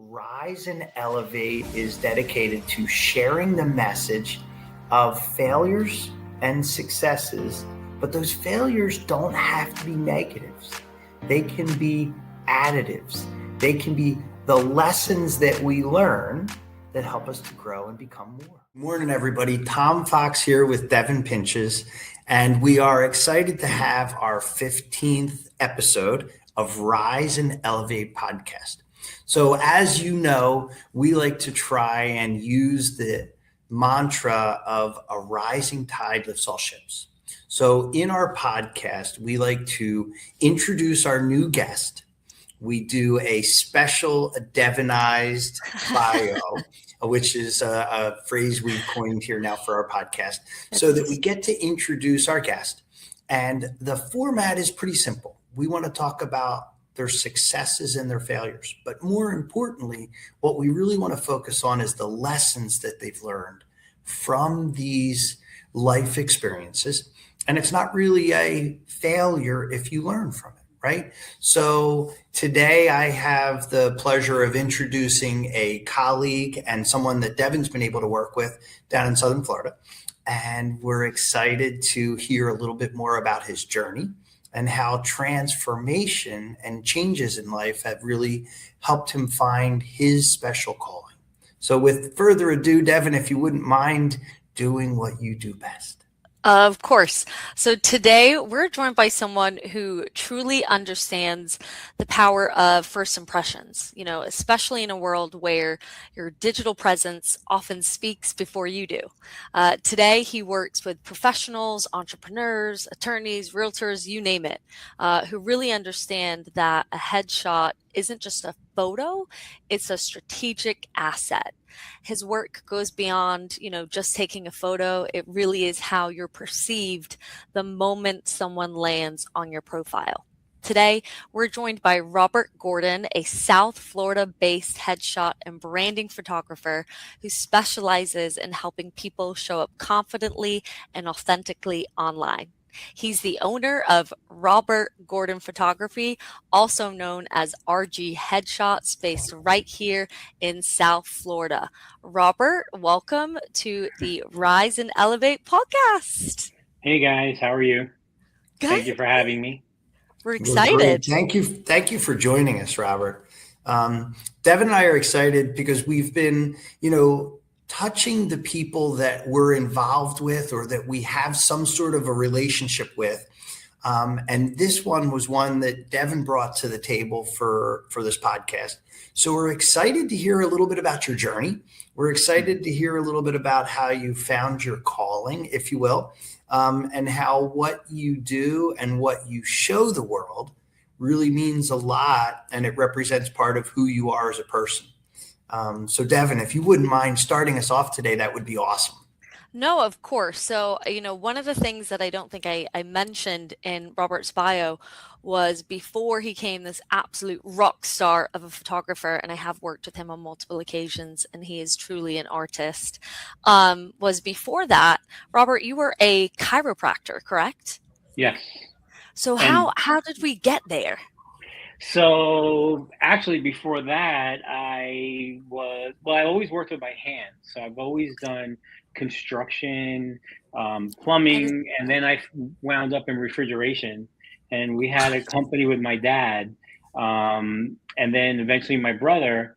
Rise and Elevate is dedicated to sharing the message of failures and successes, but those failures don't have to be negatives. They can be additives. They can be the lessons that we learn that help us to grow and become more. Morning, everybody. Tom Fox here with Devin Pinches, and we are excited to have our 15th episode of Rise and Elevate podcast. So as you know, we like to try and use the mantra of a rising tide lifts all ships. So in our podcast, we like to introduce our new guest. We do a special Devinized bio, which is a phrase we've coined here now for our podcast, so that we get to introduce our guest. And the format is pretty simple. We want to talk about their successes and their failures. But more importantly, what we really want to focus on is the lessons that they've learned from these life experiences. And it's not really a failure if you learn from it, right? So today I have the pleasure of introducing a colleague and someone that Devin's been able to work with down in Southern Florida. And we're excited to hear a little bit more about his journey and how transformation and changes in life have really helped him find his special calling. So with further ado, Devin, if you wouldn't mind doing what you do best. Of course. So today we're joined by someone who truly understands the power of first impressions, especially in a world where your digital presence often speaks before you do. Today he works with professionals, entrepreneurs, attorneys, realtors, you name it, who really understand that a headshot isn't just a photo, it's a strategic asset. His work goes beyond, just taking a photo. It really is how you're perceived the moment someone lands on your profile. Today, we're joined by Robert Gordon, a South Florida-based headshot and branding photographer who specializes in helping people show up confidently and authentically online. He's the owner of Robert Gordon Photography, also known as RG Headshots, based right here in South Florida. Robert, welcome to the Rise and Elevate podcast. Hey guys, how are you? Good. Thank you for having me. We're excited. Thank you for joining us, Robert. Devin and I are excited because we've been, touching the people that we're involved with or that we have some sort of a relationship with. And this one was one that Devin brought to the table for this podcast. So we're excited to hear a little bit about your journey. We're excited to hear a little bit about how you found your calling, if you will, and how what you do and what you show the world really means a lot, and it represents part of who you are as a person. So Devin, if you wouldn't mind starting us off today, that would be awesome. No, of course. So, one of the things that I don't think I mentioned in Robert's bio was before he became this absolute rock star of a photographer, and I have worked with him on multiple occasions, and he is truly an artist, was before that, Robert, you were a chiropractor, correct? Yes. So how did we get there? So actually before that, I always worked with my hands. So I've always done construction, plumbing, and then I wound up in refrigeration. And we had a company with my dad, and then eventually my brother.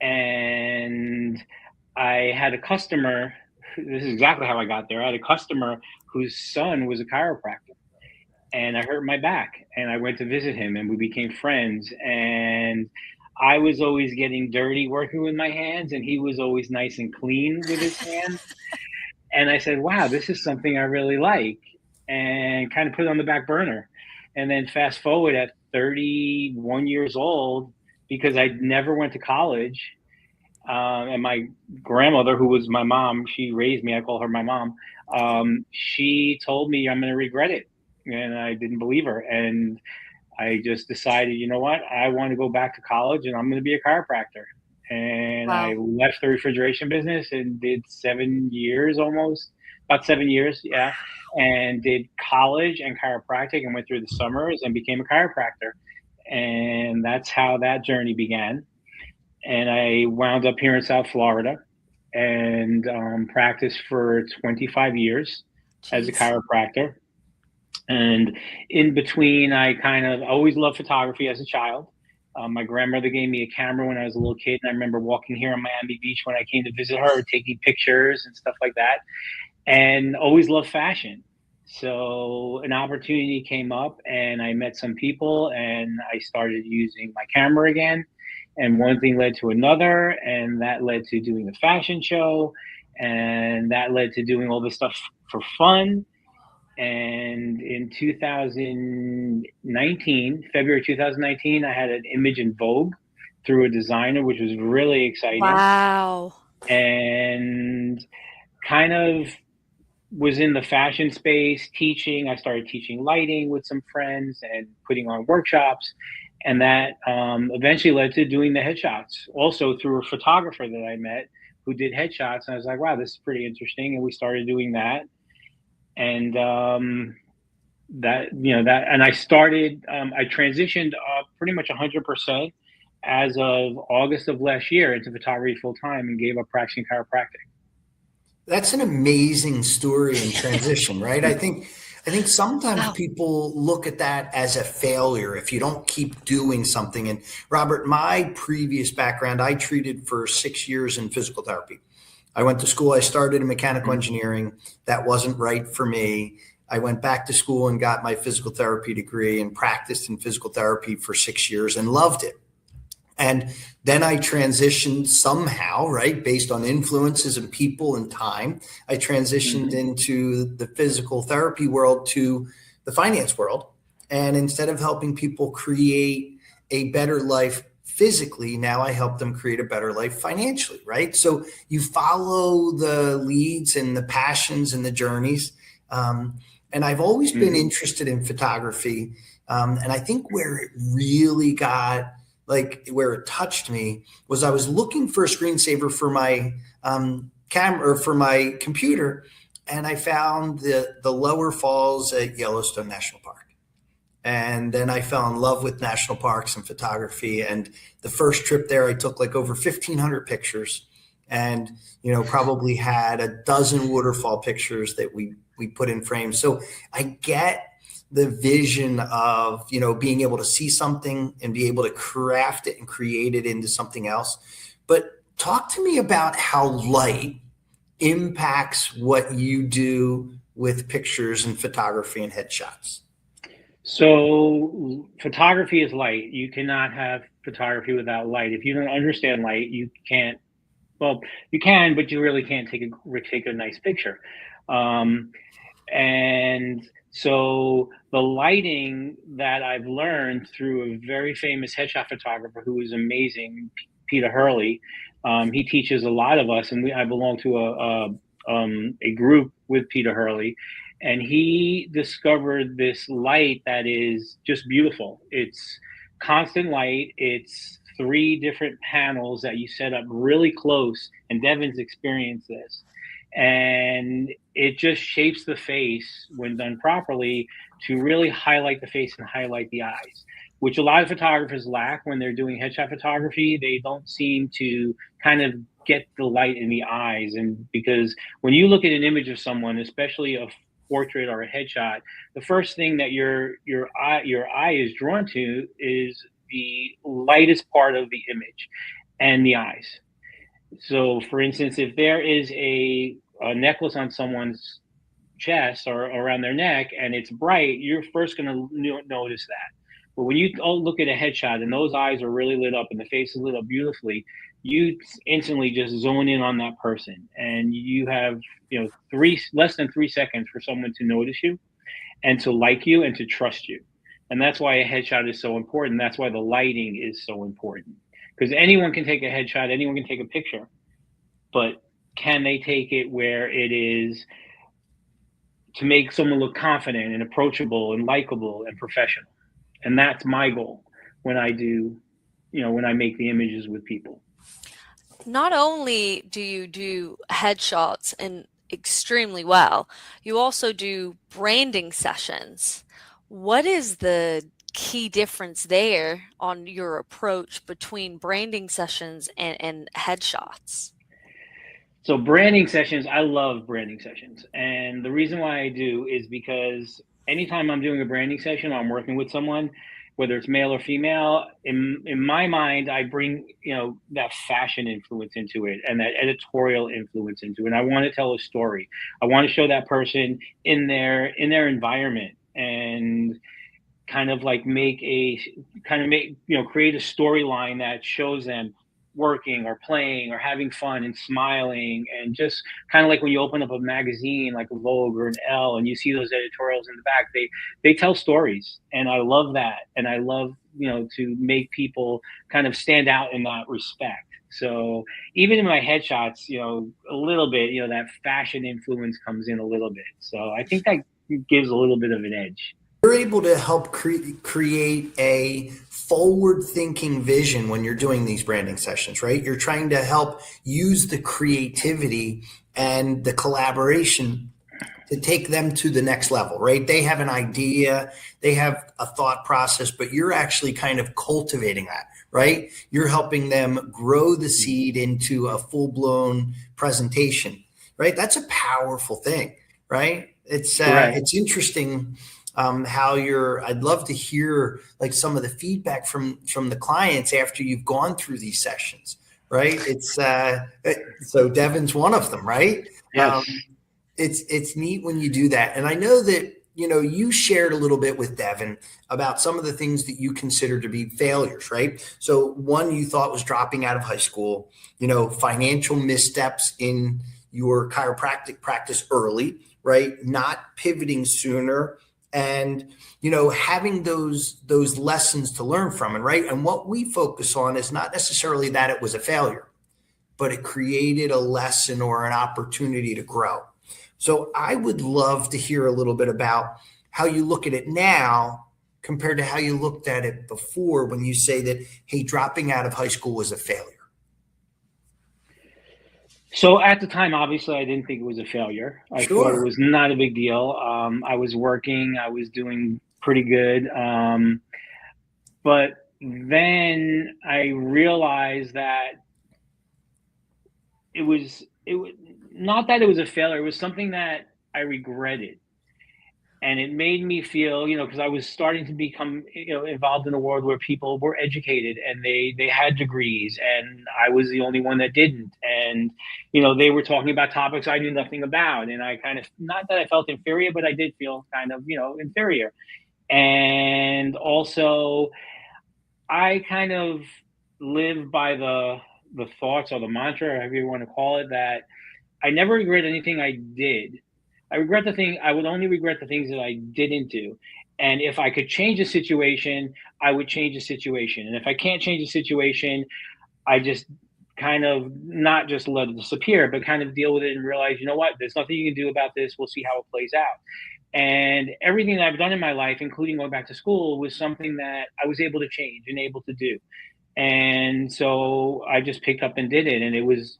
And I had a customer, this is exactly how I got there. I had a customer whose son was a chiropractor. And I hurt my back, and I went to visit him, and we became friends. And I was always getting dirty working with my hands, and he was always nice and clean with his hands. And I said, wow, this is something I really like, and kind of put it on the back burner. And then fast forward at 31 years old, because I never went to college, and my grandmother, who was my mom, she raised me, I call her my mom, she told me I'm going to regret it. And I didn't believe her. And I just decided, you know what? I want to go back to college and I'm going to be a chiropractor. And wow. I left the refrigeration business and did 7 years almost, about 7 years. Yeah. And did college and chiropractic and went through the summers and became a chiropractor. And that's how that journey began. and I wound up here in South Florida and practiced for 25 years as a Jeez. chiropractor. And in between, I kind of always loved photography as a child. My grandmother gave me a camera when I was a little kid, and I remember walking here on Miami Beach when I came to visit her, taking pictures and stuff like that, and always loved fashion. So an opportunity came up, and I met some people, and I started using my camera again. And one thing led to another, and that led to doing a fashion show, and that led to doing all this stuff for fun. And in 2019, February 2019, I had an image in Vogue through a designer, which was really exciting. Wow. And kind of was in the fashion space teaching. I started teaching lighting with some friends and putting on workshops. And that eventually led to doing the headshots, also through a photographer that I met who did headshots. And I was like, wow, this is pretty interesting. And we started doing that. And and I started, I transitioned pretty much 100% as of August of last year into photography full time and gave up practicing chiropractic. That's an amazing story and transition, right? I think sometimes Wow. people look at that as a failure if you don't keep doing something. And Robert, my previous background, I treated for 6 years in physical therapy. I went to school. I started in mechanical engineering. That wasn't right for me. I went back to school and got my physical therapy degree and practiced in physical therapy for 6 years and loved it. And then I transitioned somehow, right, based on influences and people and time. I transitioned into the physical therapy world to the finance world. And instead of helping people create a better life physically, now I help them create a better life financially, right? So you follow the leads and the passions and the journeys. And I've always been interested in photography. And I think where it really got, like where it touched me was I was looking for a screensaver for my camera or for my computer, and I found the lower falls at Yellowstone National Park. And then I fell in love with national parks and photography. And the first trip there, I took like over 1,500 pictures, and probably had a dozen waterfall pictures that we put in frames. So I get the vision of being able to see something and be able to craft it and create it into something else. But talk to me about how light impacts what you do with pictures and photography and headshots. So photography is light. You cannot have photography without light. If you don't understand light, you can't. Well, you can, but you really can't take a nice picture. And so the lighting that I've learned through a very famous headshot photographer who is amazing, Peter Hurley. He teaches a lot of us, and I belong to a group with Peter Hurley, and he discovered this light that is just beautiful. It's constant light. It's 3 different panels that you set up really close, and Devin's experienced this. And it just shapes the face when done properly to really highlight the face and highlight the eyes, which a lot of photographers lack when they're doing headshot photography. They don't seem to kind of get the light in the eyes. And because when you look at an image of someone, especially a portrait or a headshot, the first thing that your eye is drawn to is the lightest part of the image and the eyes. So for instance, if there is a necklace on someone's chest or around their neck and it's bright, you're first going to notice that. But when you look at a headshot and those eyes are really lit up and the face is lit up beautifully, you instantly just zone in on that person, and you have less than 3 seconds for someone to notice you and to like you and to trust you. And that's why a headshot is so important. That's why the lighting is so important, because anyone can take a headshot, anyone can take a picture, but can they take it where it is to make someone look confident and approachable and likable and professional? And that's my goal when I do, when I make the images with people. Not only do you do headshots and extremely well, you also do branding sessions. What is the key difference there on your approach between branding sessions and headshots? So branding sessions, I love branding sessions. And the reason why I do is because anytime I'm doing a branding session, I'm working with someone, whether it's male or female, in my mind, I bring, that fashion influence into it and that editorial influence into it. And I want to tell a story. I want to show that person in their environment, and kind of like create a storyline that shows them working or playing or having fun and smiling, and just kind of like when you open up a magazine like a Vogue or an Elle and you see those editorials in the back, they tell stories, and I love that. And I love, to make people kind of stand out in that respect. So even in my headshots, a little bit, that fashion influence comes in a little bit. So I think that gives a little bit of an edge. You're able to help create a forward-thinking vision when you're doing these branding sessions, right? You're trying to help use the creativity and the collaboration to take them to the next level, right? They have an idea, they have a thought process, but you're actually kind of cultivating that, right? You're helping them grow the seed into a full-blown presentation, right? That's a powerful thing, right? It's interesting. I'd love to hear like some of the feedback from the clients after you've gone through these sessions, right? So Devin's one of them, right? Yes. It's neat when you do that. And I know that, you shared a little bit with Devin about some of the things that you consider to be failures, right? So one you thought was dropping out of high school, financial missteps in your chiropractic practice early, right? Not pivoting sooner, and having those lessons to learn from it, right? And what we focus on is not necessarily that it was a failure, but it created a lesson or an opportunity to grow. So I would love to hear a little bit about how you look at it now compared to how you looked at it before, when you say that, hey, dropping out of high school was a failure. So at the time, obviously, I didn't think it was a failure. I thought it was not a big deal. I was working, I was doing pretty good. But then I realized that it was not that it was a failure. It was something that I regretted. And it made me feel, because I was starting to become, involved in a world where people were educated and they had degrees, and I was the only one that didn't. And, they were talking about topics I knew nothing about. And I kind of, not that I felt inferior, but I did feel kind of, inferior. And also I kind of live by the thoughts or the mantra, or however you want to call it, that I never regret anything I did. I would only regret the things that I didn't do. And if I could change a situation, I would change the situation. And if I can't change the situation, I just kind of not just let it disappear, but kind of deal with it and realize, what, there's nothing you can do about this. We'll see how it plays out. And everything that I've done in my life, including going back to school, was something that I was able to change and able to do. And so I just picked up and did it. And it was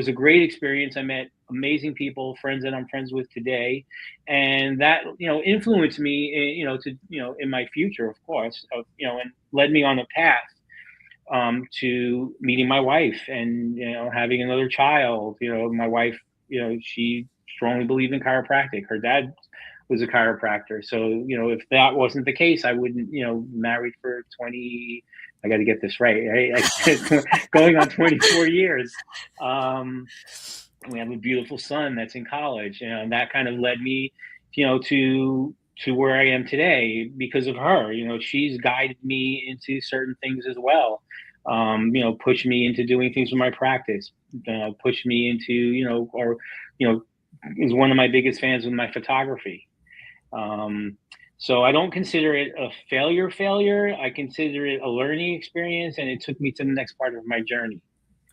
a great experience. I met amazing people, friends that I'm friends with today. And that, influenced me, in my future, of course, and led me on a path to meeting my wife and, having another child. My wife, she strongly believed in chiropractic. Her dad was a chiropractor. So, if that wasn't the case, I wouldn't, married for 20, I got to get this right? Going on 24 years. We have a beautiful son that's in college, and that kind of led me, to where I am today because of her. She's guided me into certain things as well. Pushed me into doing things with my practice, pushed me into, is one of my biggest fans with my photography. So I don't consider it a failure. I consider it a learning experience, and it took me to the next part of my journey.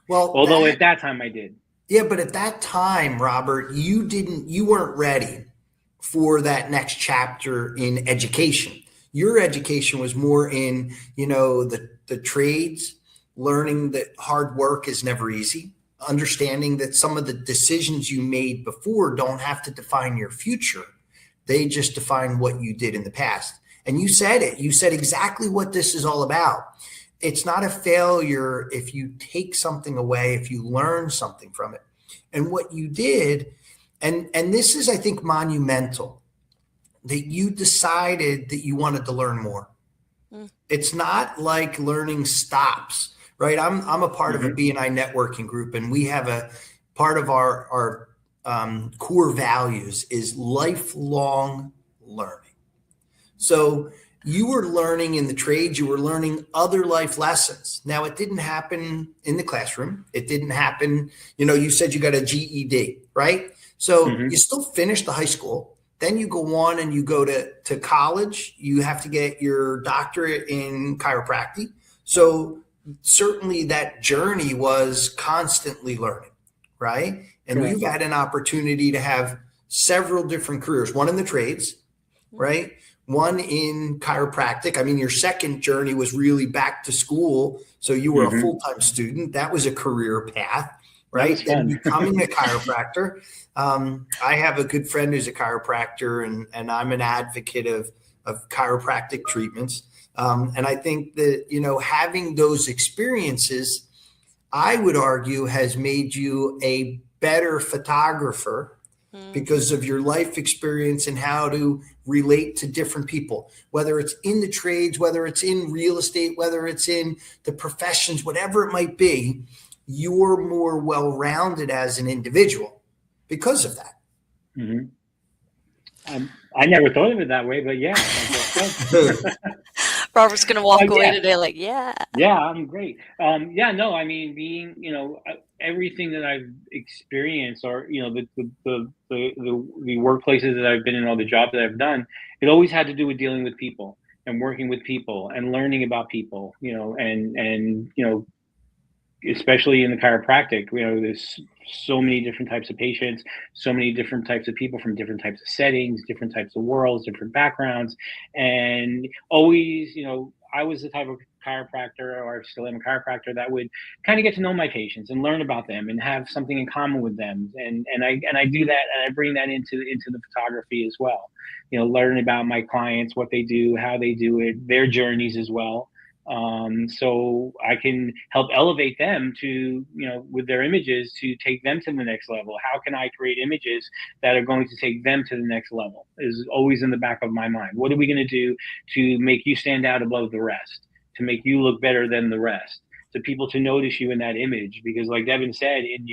Well, although at that time I did. Yeah, but at that time, Robert, you weren't ready for that next chapter in education. Your education was more in, the trades, learning that hard work is never easy, understanding that some of the decisions you made before don't have to define your future. They just define what you did in the past. And you said it. You said exactly what this is all about. It's not a failure if you take something away, if you learn something from it. And what you did, and this is, I think, monumental, that you decided that you wanted to learn more. It's not like learning stops, right? I'm a part of a B&I networking group, and we have a part of our core values is lifelong learning. So you were learning in the trades, you were learning other life lessons. Now, it didn't happen in the classroom. It didn't happen, you said you got a GED, right? So you still finished the high school. Then you go on and you go to college. You have to get your doctorate in chiropractic. So certainly that journey was constantly learning, right? And you've had an opportunity to have several different careers, one in the trades, right? One in chiropractic. I mean, your second journey was really back to school. So you were a full-time student. That was a career path, right? Then becoming a chiropractor. I have a good friend who's a chiropractor, and I'm an advocate of chiropractic treatments. And I think that, having those experiences, I would argue, has made you a better photographer because of your life experience and how to relate to different people, whether it's in the trades, whether it's in real estate, whether it's in the professions, whatever it might be. You're more well-rounded as an individual because of that. I never thought of it that way, but yeah. Robert's going to walk away today like, yeah. Yeah, I'm great. I mean, being, everything that I've experienced, or, the workplaces that I've been in, all the jobs that I've done, it always had to do with dealing with people and working with people and learning about people, and especially in the chiropractic, there's so many different types of patients, so many different types of people from different types of settings, different types of worlds, different backgrounds. And always, I was the type of chiropractor, or still am a chiropractor, that would kind of get to know my patients and learn about them and have something in common with them. And I do that, and I bring that into the photography as well. Learn about my clients, what they do, how they do it, their journeys as well. So I can help elevate them to, with their images, to take them to the next level. How can I create images that are going to take them to the next level is always in the back of my mind. What are we going to do to make you stand out above the rest, to make you look better than the rest, to people to notice you in that image? Because like Devin said, in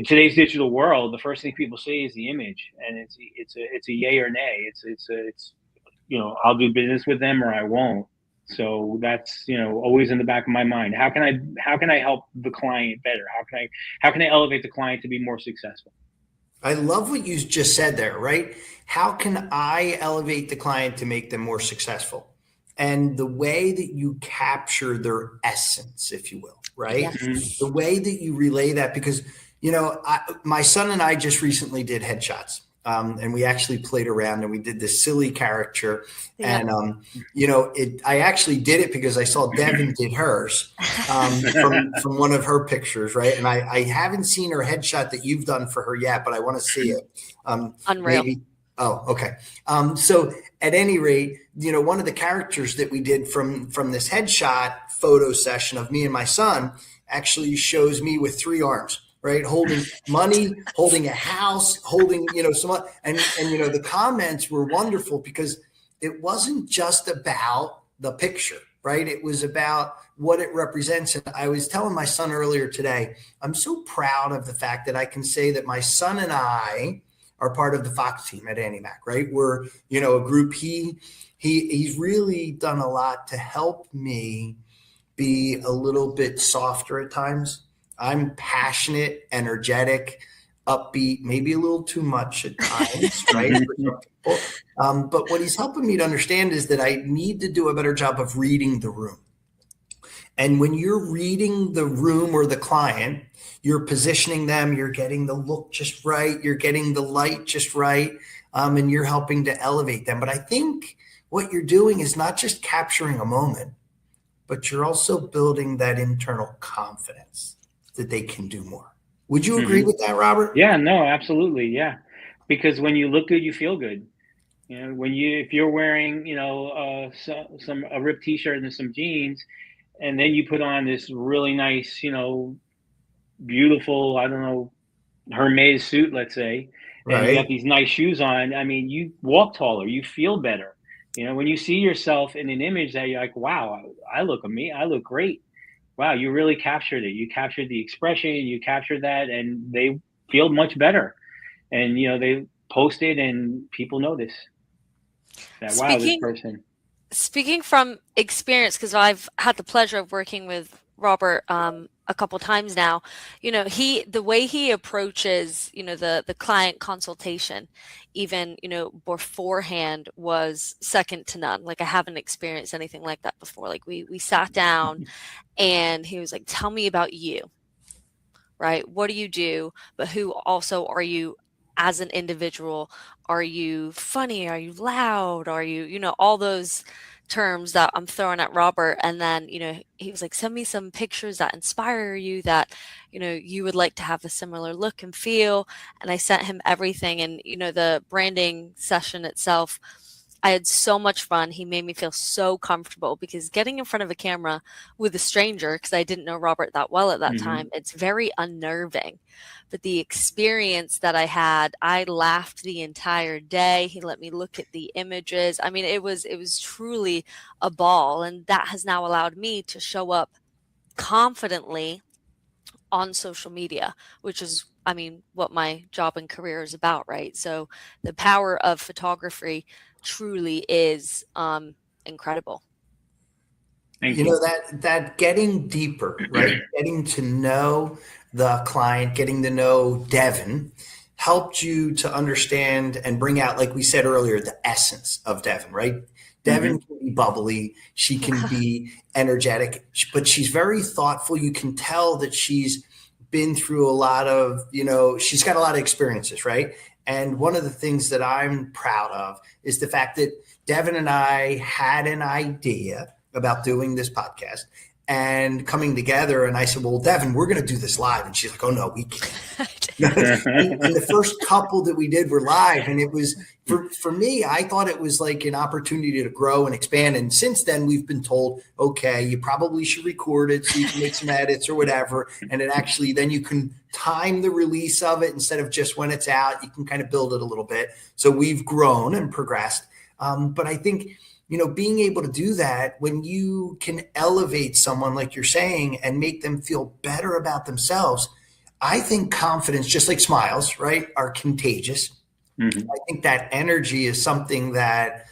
today's digital world, the first thing people see is the image, and it's a yay or nay. It's I'll do business with them or I won't. So that's, always in the back of my mind. How can I help the client better? How can I elevate the client to be more successful? I love what you just said there, right? How can I elevate the client to make them more successful? And the way that you capture their essence, if you will, right? The way that you relay that, because, my son and I just recently did headshots. And we actually played around and we did this silly caricature. And, I actually did it because I saw Devin did hers from one of her pictures, right? And I haven't seen her headshot that you've done for her yet, but I want to see it. Unreal. Maybe. Oh, okay. So at any rate, one of the characters that we did from this headshot photo session of me and my son actually shows me with 3 arms. Right, holding money, holding a house, holding some, and the comments were wonderful because it wasn't just about the picture, right? It was about what it represents. And I was telling my son earlier today, I'm so proud of the fact that I can say that my son and I are part of the Fox team at AndyMac, right? We're a group. He's really done a lot to help me be a little bit softer at times. I'm passionate, energetic, upbeat, maybe a little too much at times, right? For some people. But what he's helping me to understand is that I need to do a better job of reading the room. And when you're reading the room or the client, you're positioning them, you're getting the look just right, you're getting the light just right, and you're helping to elevate them. But I think what you're doing is not just capturing a moment, but you're also building that internal confidence that they can do more. Would you agree with that, Robert? Yeah, no, absolutely. Yeah. Because when you look good, you feel good. You know, if you're wearing, a ripped t-shirt and some jeans, and then you put on this really nice, beautiful, I don't know, Hermes suit, let's say, and you got Right. these nice shoes on. I mean, you walk taller, you feel better. You know, when you see yourself in an image that you're like, wow, I look amazing, I look great. Wow, you really captured it. You captured the expression, you captured that, and they feel much better. And they post it, and people notice that, wow, this Speaking person. Speaking from experience, because I've had the pleasure of working with Robert a couple times now, the way he approaches, the client consultation, even, beforehand was second to none. Like I haven't experienced anything like that before. Like we sat down and he was like, tell me about you, right? What do you do? But who also are you as an individual? Are you funny? Are you loud? Are you, all those terms that I'm throwing at Robert. And then, he was like, send me some pictures that inspire you, that, you would like to have a similar look and feel. And I sent him everything. And, the branding session itself, I had so much fun. He made me feel so comfortable, because getting in front of a camera with a stranger, because I didn't know Robert that well at that time, Hmm. it's very unnerving. But the experience that I had, I laughed the entire day. He let me look at the images. I mean, it was truly a ball, and that has now allowed me to show up confidently on social media, which is, I mean, what my job and career is about, right? So the power of photography truly is incredible. Thank you. That getting deeper, right? Getting to know the client, getting to know Devin helped you to understand and bring out, like we said earlier, the essence of Devin, right? Hmm. Devin can be bubbly, she can be energetic, but she's very thoughtful. You can tell that she's been through a lot of, she's got a lot of experiences, right? And one of the things that I'm proud of is the fact that Devin and I had an idea about doing this podcast and coming together. And I said, well, Devin, we're going to do this live. And she's like, oh, no, we can't. And the first couple that we did were live. And it was, for me, I thought it was like an opportunity to grow and expand. And since then, we've been told, okay, you probably should record it so you can make some edits or whatever. And it actually, then you can time the release of it instead of just when it's out. You can kind of build it a little bit. So we've grown and progressed. But I think, being able to do that, when you can elevate someone, like you're saying, and make them feel better about themselves, I think confidence, just like smiles, right, are contagious. Hmm. I think that energy is something that,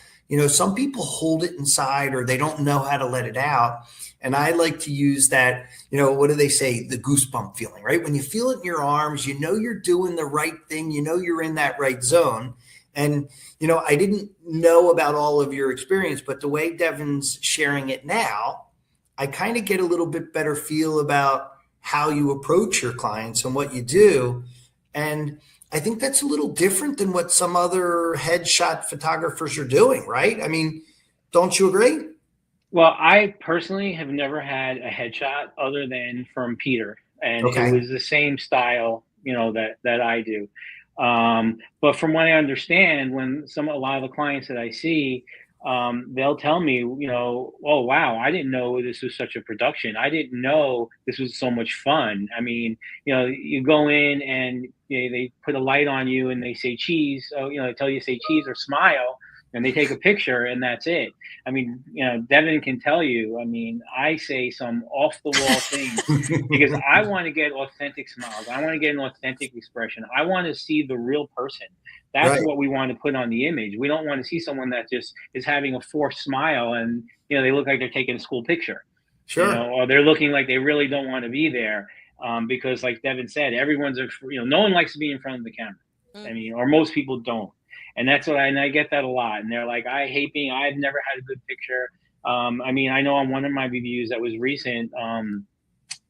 some people hold it inside or they don't know how to let it out. And I like to use that, what do they say? The goosebump feeling, right? When you feel it in your arms, you're doing the right thing, you're in that right zone. And, I didn't know about all of your experience, but the way Devin's sharing it now, I kind of get a little bit better feel about how you approach your clients and what you do. And I think that's a little different than what some other headshot photographers are doing, right? I mean, don't you agree? Well, I personally have never had a headshot other than from Peter, and it Okay. was the same style, that I do. But from what I understand, when a lot of the clients that I see, they'll tell me, oh wow, I didn't know this was such a production. I didn't know this was so much fun. I mean, you go in and they put a light on you and they say cheese. So, they tell you to say cheese or smile, and they take a picture and that's it. I mean, Devin can tell you, I mean, I say some off the wall things because I want to get authentic smiles. I want to get an authentic expression. I want to see the real person. That's Right. what we want to put on the image. We don't want to see someone that just is having a forced smile and, they look like they're taking a school picture, Sure. or they're looking like they really don't want to be there. Because like Devin said, no one likes to be in front of the camera. I Mm. mean, or most people don't. And and I get that a lot. And they're like, I've never had a good picture. I mean, I know on one of my reviews that was recent,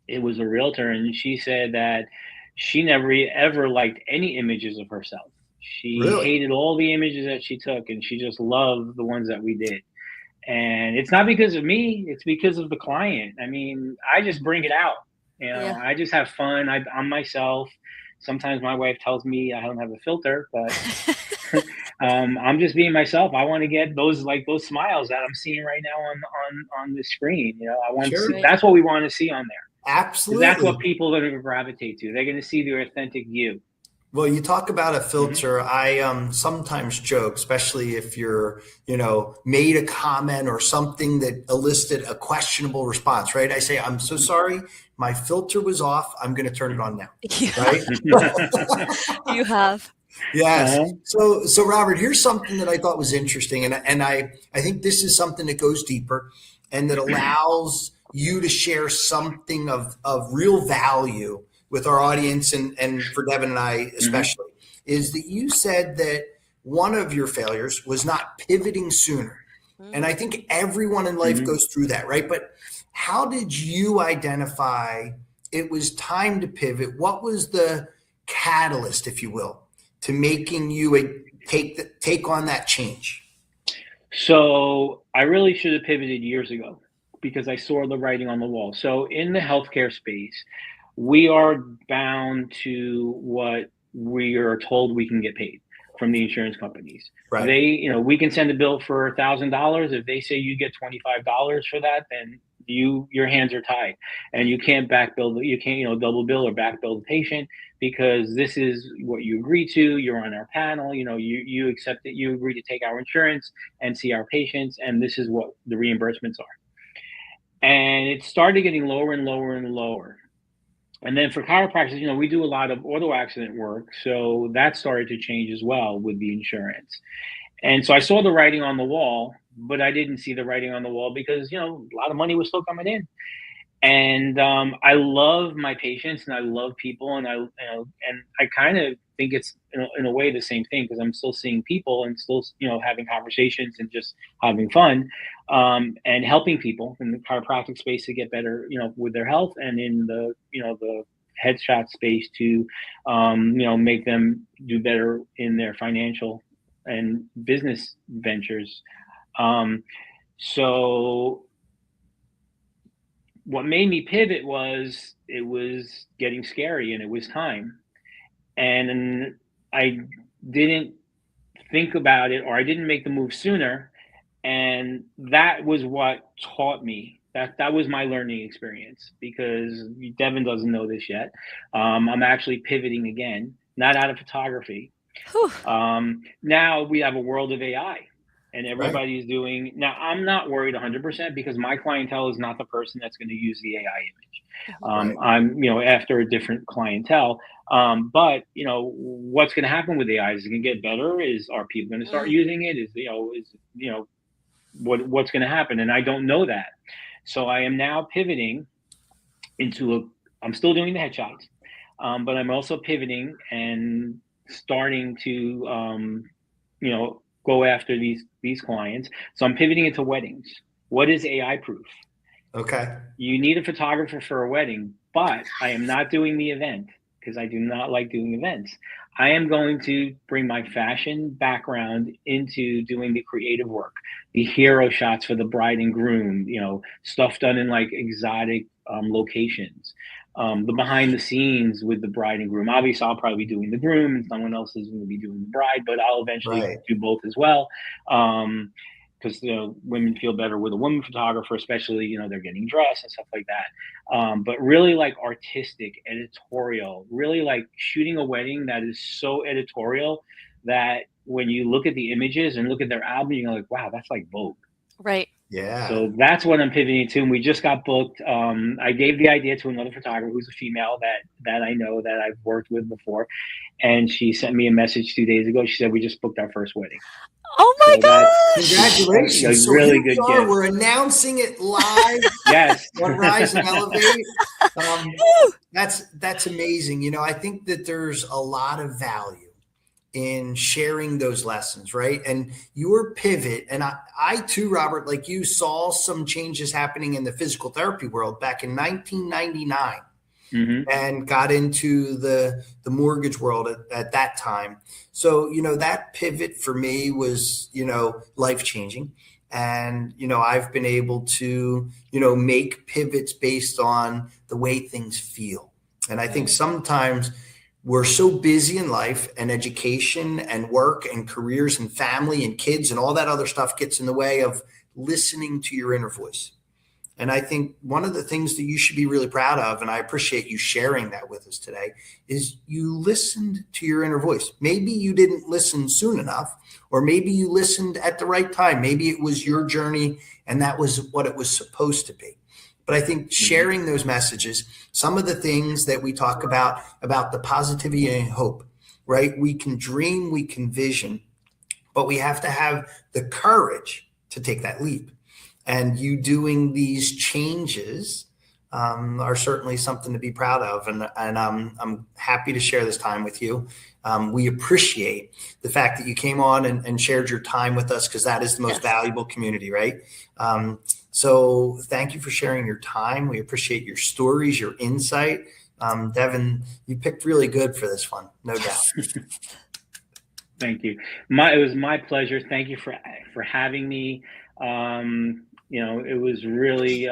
it was a realtor, and she said that she never ever liked any images of herself. She Really? hated all the images that she took, and she just loved the ones that we did. And it's not because of me; it's because of the client. I mean, I just bring it out. Yeah. I just have fun. I'm myself. Sometimes my wife tells me I don't have a filter, but I'm just being myself. I want to get those smiles that I'm seeing right now on the screen. You know, I want to Sure. see, Right. that's what we want to see on there. 'Cause that's what Absolutely. people are going to gravitate to. They're going to see the authentic you. Well, you talk about a filter. I sometimes joke, especially if you're, made a comment or something that elicited a questionable response, right? I say, I'm so sorry, my filter was off. I'm going to turn it on now, Yeah, right? you have. Yes. Uh-huh. So Robert, here's something that I thought was interesting, and I think this is something that goes deeper and that allows you to share something of real value with our audience and for Devin and I especially, is that you said that one of your failures was not pivoting sooner. And I think everyone in life goes through that, right? But how did you identify it was time to pivot? What was the catalyst, if you will, to making you take on that change? So I really should have pivoted years ago because I saw the writing on the wall. So in the healthcare space, we are bound to what we are told we can get paid from the insurance companies. Right. We can send a bill for $1,000. If they say you get $25 for that, then your hands are tied, and you can't back bill. You can't double bill or back bill the patient because this is what you agree to. You're on our panel. You accept it. You agree to take our insurance and see our patients, and this is what the reimbursements are. And it started getting lower and lower and lower. And then for chiropractors, we do a lot of auto accident work. So that started to change as well with the insurance. And so I saw the writing on the wall, but I didn't see the writing on the wall because, a lot of money was still coming in. And I love my patients and I love people. And I kind of think it's in a way the same thing because I'm still seeing people and still, having conversations and just having fun and helping people in the chiropractic space to get better, with their health, and in the, the headshot space to, make them do better in their financial and business ventures. So what made me pivot was it was getting scary and it was time. And I didn't think about it, or I didn't make the move sooner. And that was what taught me. That was my learning experience, because Devin doesn't know this yet. I'm actually pivoting again, not out of photography. Now we have a world of AI, and everybody's doing. Now I'm not worried 100% because my clientele is not the person that's going to use the AI image. I'm after a different clientele. But what's going to happen with AI? Is it going to get better? Are people going to start using it? What's going to happen? And I don't know that. So I am now pivoting into I'm still doing the headshots, but I'm also pivoting and starting to go after these clients. So I'm pivoting into weddings. What is AI proof? Okay. You need a photographer for a wedding, but I am not doing the event because I do not like doing events. I am going to bring my fashion background into doing the creative work, the hero shots for the bride and groom, stuff done in like exotic locations, the behind the scenes with the bride and groom. Obviously, I'll probably be doing the groom and someone else is going to be doing the bride, but I'll eventually do both as well. Because women feel better with a woman photographer, especially they're getting dressed and stuff like that. But really like artistic, editorial, really like shooting a wedding that is so editorial that when you look at the images and look at their album, you're like, wow, that's like Vogue. Right. Yeah. So that's what I'm pivoting to. And we just got booked. I gave the idea to another photographer who's a female that I know, that I've worked with before. And she sent me a message 2 days ago. She said, we just booked our first wedding. Oh my gosh! Congratulations. So really here good we are. gift. We're announcing it live. Yes. On Rise and Elevate. That's amazing. I think that there's a lot of value in sharing those lessons, right? And your pivot, and I too, Robert, like you, saw some changes happening in the physical therapy world back in 1999. And got into the mortgage world at that time. So, that pivot for me was, life-changing. And, I've been able to, make pivots based on the way things feel. And I think sometimes we're so busy in life, and education and work and careers and family and kids and all that other stuff gets in the way of listening to your inner voice. And I think one of the things that you should be really proud of, and I appreciate you sharing that with us today, is you listened to your inner voice. Maybe you didn't listen soon enough, or maybe you listened at the right time. Maybe it was your journey and that was what it was supposed to be. But I think sharing those messages, some of the things that we talk about the positivity and hope, right? We can dream, we can vision, but we have to have the courage to take that leap. And you doing these changes are certainly something to be proud of. And I'm happy to share this time with you. We appreciate the fact that you came on and shared your time with us, because that is the most valuable community, right? So thank you for sharing your time. We appreciate your stories, your insight. Devin, you picked really good for this one, no doubt. Thank you. It was my pleasure. Thank you for having me. It was really,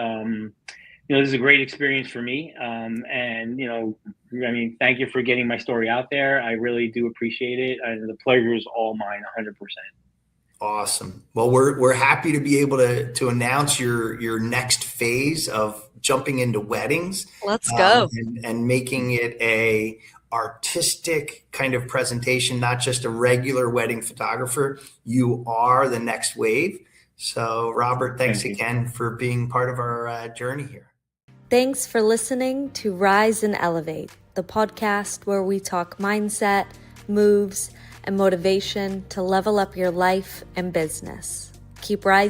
this is a great experience for me. Thank you for getting my story out there. I really do appreciate it. The pleasure is all mine, 100%. Awesome. Well, we're happy to be able to announce your next phase of jumping into weddings. Let's go. And making it a artistic kind of presentation, not just a regular wedding photographer. You are the next wave. So, Robert, thanks again for being part of our journey here. Thanks for listening to Rise and Elevate, the podcast where we talk mindset, moves, and motivation to level up your life and business. Keep rising.